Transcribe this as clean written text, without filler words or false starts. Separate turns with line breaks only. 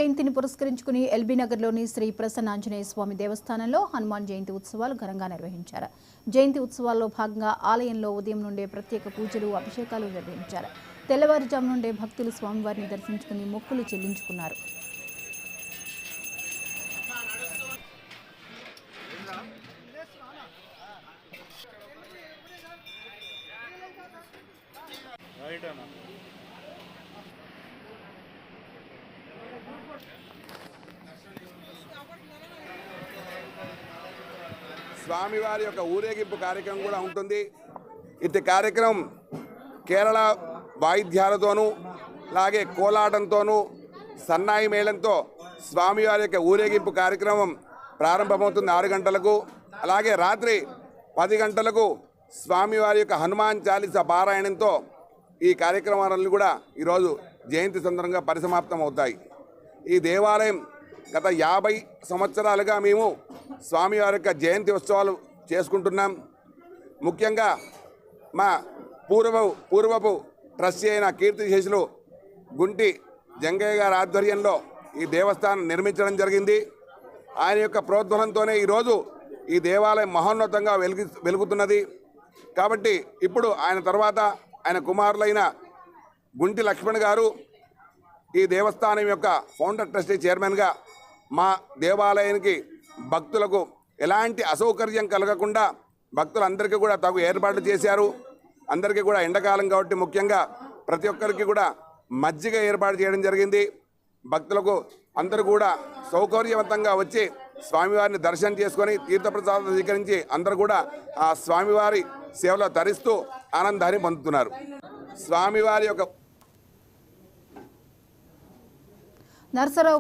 జయంతిని పురస్కరించుకుని ఎల్బీ నగర్లోని శ్రీ ప్రసన్న ఆంజనేయ స్వామి దేవస్థానంలో హనుమాన్ జయంతి ఉత్సవాలు ఘనంగా నిర్వహించారు. జయంతి ఉత్సవాల్లో భాగంగా ఆలయంలో ఉదయం నుండే ప్రత్యేక పూజలు, అభిషేకాలు నిర్వహించారు. తెల్లవారుజాము నుండే భక్తులు స్వామివారిని దర్శించుకుని మొక్కులు చెల్లించుకున్నారు.
స్వామివారి యొక్క ఊరేగింపు కార్యక్రమం కూడా ఉంటుంది. ఇటు కార్యక్రమం కేరళ వాయిద్యాలతోనూ అలాగే కోలాటంతోనూ సన్నాయి మేళంతో స్వామివారి యొక్క ఊరేగింపు కార్యక్రమం ప్రారంభమవుతుంది 6 గంటలకు. అలాగే రాత్రి 10 గంటలకు స్వామివారి యొక్క హనుమాన్ చాలీసా పారాయణంతో ఈ కార్యక్రమాలన్నీ కూడా ఈరోజు జయంతి సందర్భంగా పరిసమాప్తం అవుతాయి. ఈ దేవాలయం గత 50 సంవత్సరాలుగా మేము స్వామివారి యొక్క జయంతి ఉత్సవాలు చేసుకుంటున్నాం. ముఖ్యంగా మా పూర్వపు ట్రస్టీ అయిన కీర్తిశేషులు గుంటి జంగయ్య గారి ఆధ్వర్యంలో ఈ దేవస్థానం నిర్మించడం జరిగింది. ఆయన యొక్క ప్రోద్బలంతోనే ఈరోజు ఈ దేవాలయం మహోన్నతంగా వెలుగుతున్నది. కాబట్టి ఇప్పుడు ఆయన తర్వాత ఆయన కుమారులైన గుంటి లక్ష్మణ్ గారు ఈ దేవస్థానం యొక్క ఫౌండర్ ట్రస్టీ చైర్మన్గా మా దేవాలయానికి భక్తులకు ఎలాంటి అసౌకర్యం కలగకుండా భక్తులందరికీ కూడా తగు ఏర్పాటు చేశారు. అందరికీ కూడా ఎండాకాలం కాబట్టి ముఖ్యంగా ప్రతి ఒక్కరికి కూడా మజ్జిగ ఏర్పాటు చేయడం జరిగింది. భక్తులకు అందరూ కూడా సౌకర్యవంతంగా వచ్చి స్వామివారిని దర్శనం చేసుకొని తీర్థప్రసాదం స్వీకరించి అందరూ కూడా ఆ స్వామివారి సేవలో తరిస్తూ ఆనందాన్ని పొందుతున్నారు. స్వామివారి యొక్క
నర్సరావు